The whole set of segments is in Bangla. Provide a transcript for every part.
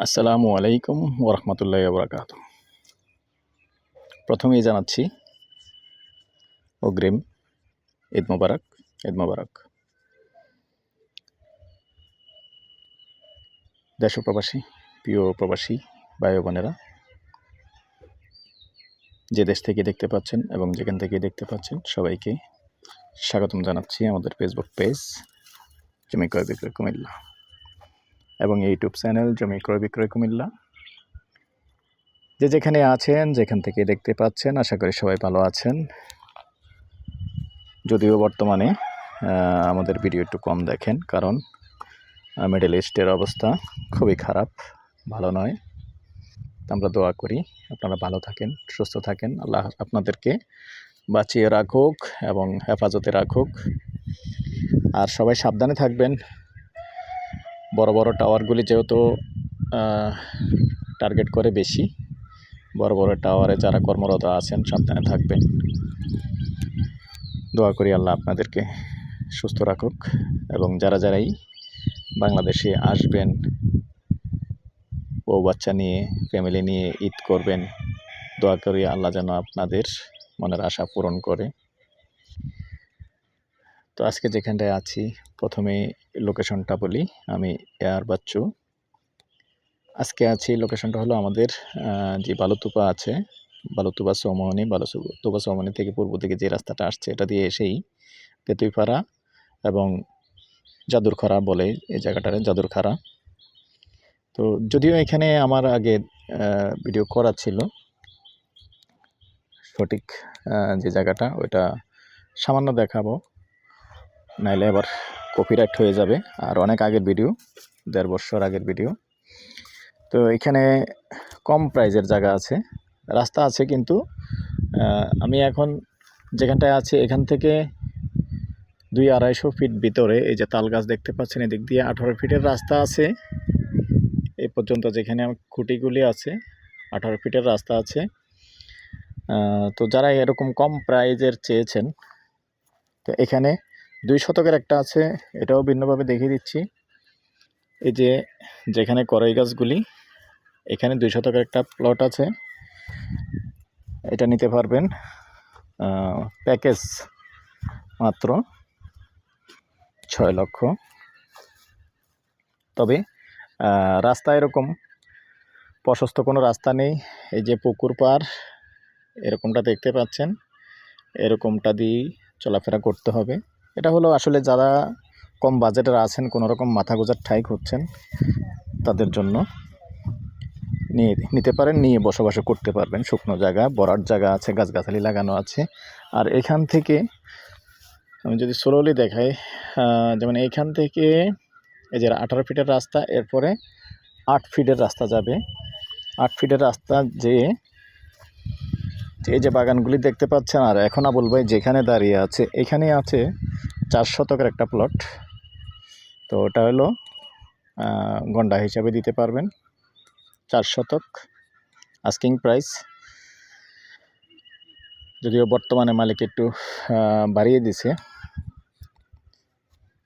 আসসালামু আলাইকুম ওরহমতুল্লাহি ওয়াবারাকাতুহু। প্রথমেই জানাচ্ছি অগ্রিম ঈদ মোবারক। ঈদ মোবারক। দেশ ও প্রবাসী, প্রিয় প্রবাসী ভাই ও বোনেরা, যে দেশ থেকে দেখতে পাচ্ছেন এবং যেখান থেকে দেখতে পাচ্ছেন সবাইকে স্বাগতম জানাচ্ছি আমাদের ফেসবুক পেজ জমি ক্রয় বিক্রয় কুমিল্লা এবং ইউটিউব চ্যানেল জমি ক্রয় বিক্রয় কুমিল্লা। যে যেখানে আছেন, যেখান থেকে দেখতে পাচ্ছেন, আশা করি সবাই ভালো আছেন। যদিও বর্তমানে আমাদের ভিডিও একটু কম দেখেন, কারণ মিডল ইস্টের অবস্থা খুবই খারাপ, ভালো নয়। আমরা দোয়া করি আপনারা ভালো থাকেন, সুস্থ থাকেন, আল্লাহ আপনাদেরকে বাঁচিয়ে রাখুক এবং হেফাজতে রাখুক। আর সবাই সাবধানে থাকবেন। বড় বড় টাওয়ারগুলি যেহেতু টার্গেট করে বেশি, বড় বড় টাওয়ারে যারা কর্মরত আছেন সাবধানে থাকবেন। দোয়া করি আল্লাহ আপনাদেরকে সুস্থ রাখুক এবং যারাই বাংলাদেশে আসবেন, বউ বাচ্চা নিয়ে, ফ্যামিলি নিয়ে ঈদ করবেন, দোয়া করি আল্লাহ যেন আপনাদের মনের আশা পূরণ করে। তো আজকে যেখানটায় আছি, প্রথমে লোকেশনটা বলি। আমি এয়ার বাচ্চু। আজকে আছি, লোকেশনটা হলো আমাদের যে বালুতুপা আছে, বালুতুপা চৌমোহনী, বালুতুপা চৌমোহনী থেকে পূর্ব দিকে যে রাস্তাটা আসছে, এটা দিয়ে এসেই তেতুইপাড়া এবং জাদুরখাড়া বলে এই জায়গাটারে, জাদুরখাড়া। তো যদিও এখানে আমার আগে ভিডিও করা ছিল, সঠিক যে জায়গাটা ওইটা সামান্য দেখাবো, নাইলে আবার কপিরাইট হয়ে যাবে। আর অনেক আগের ভিডিও, 1.5 বছর আগের ভিডিও। তো এখানে কম প্রাইজের জায়গা আছে, রাস্তা আছে, কিন্তু আমি এখন যেখানটায় আছি এখান থেকে 200-250 ফিট ভিতরে এই যে তাল গাছ দেখতে পাচ্ছেন, এদিক দিয়ে 18 ফিটের রাস্তা আছে। এই পর্যন্ত যেখানে খুঁটিগুলি আছে 18 ফিটের রাস্তা আছে। তো যারা এরকম কম প্রাইজের চেয়েছেন, তো এখানে 2 শতকের একটা আছে, এটাও ভিন্নভাবে দেখিয়ে দিচ্ছি। এই যে যেখানে কড়াই গাছগুলি, এখানে 2 শতকের একটা প্লট আছে, এটা নিতে পারবেন। প্যাকেজ মাত্র 6 লক্ষ। তবে রাস্তা এরকম প্রশস্ত কোনো রাস্তা নেই। এই যে পুকুর পার এরকমটা দেখতে পাচ্ছেন, এরকমটা দিয়েই চলাফেরা করতে হবে। এটা হলো আসলে যারা কম বাজেটের আছেন, কোনো রকম মাথা গোঁজার ঠাই খুঁজছেন, তাদের জন্য নিতে পারেন, নিয়ে বসবাস করতে পারবেন। শুকনো জায়গা, বরাট জায়গা আছে, গাছগাছালি লাগানো আছে। আর এখান থেকে আমি যদি স্লোলি দেখাই, যেমন এইখান থেকে এই যে 18 ফিটের রাস্তা, এরপরে 8 ফিটের রাস্তা যাবে। 8 ফিটের রাস্তা যেয়ে এই যে বাগানগুলি দেখতে পাচ্ছেন, আর এখন আবুল ভাই যেখানে দাঁড়িয়ে আছে এখানে আছে 4 শতকের একটা প্লট। তো ওটা হলো গন্ডা হিসাবে দিতে পারবেন। 4 শতক আস্কিং প্রাইস, যদিও বর্তমানে মালিক একটু বাড়িয়ে দিছে।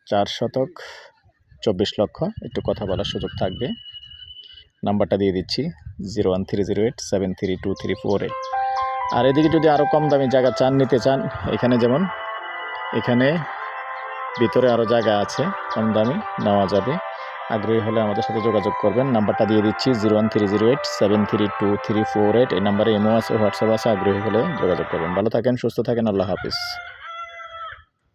4 শতক 24 লক্ষ। একটু কথা বলার সুযোগ থাকবে। নাম্বারটা দিয়ে দিচ্ছি 01308732348। আর এদিকে যদি আরও কম দামি জায়গা নিতে চান, এখানে যেমন এখানে ভিতরে আরও জায়গা আছে, কম দামি নেওয়া যাবে। আগ্রহী হলে আমাদের সাথে যোগাযোগ করবেন। নাম্বারটা দিয়ে দিচ্ছি 01308732348। এই নাম্বারে ইমো আছে, হোয়াটসঅ্যাপ আছে, আগ্রহী হলে যোগাযোগ করবেন। ভালো থাকেন, সুস্থ থাকেন, আল্লাহ হাফিজ।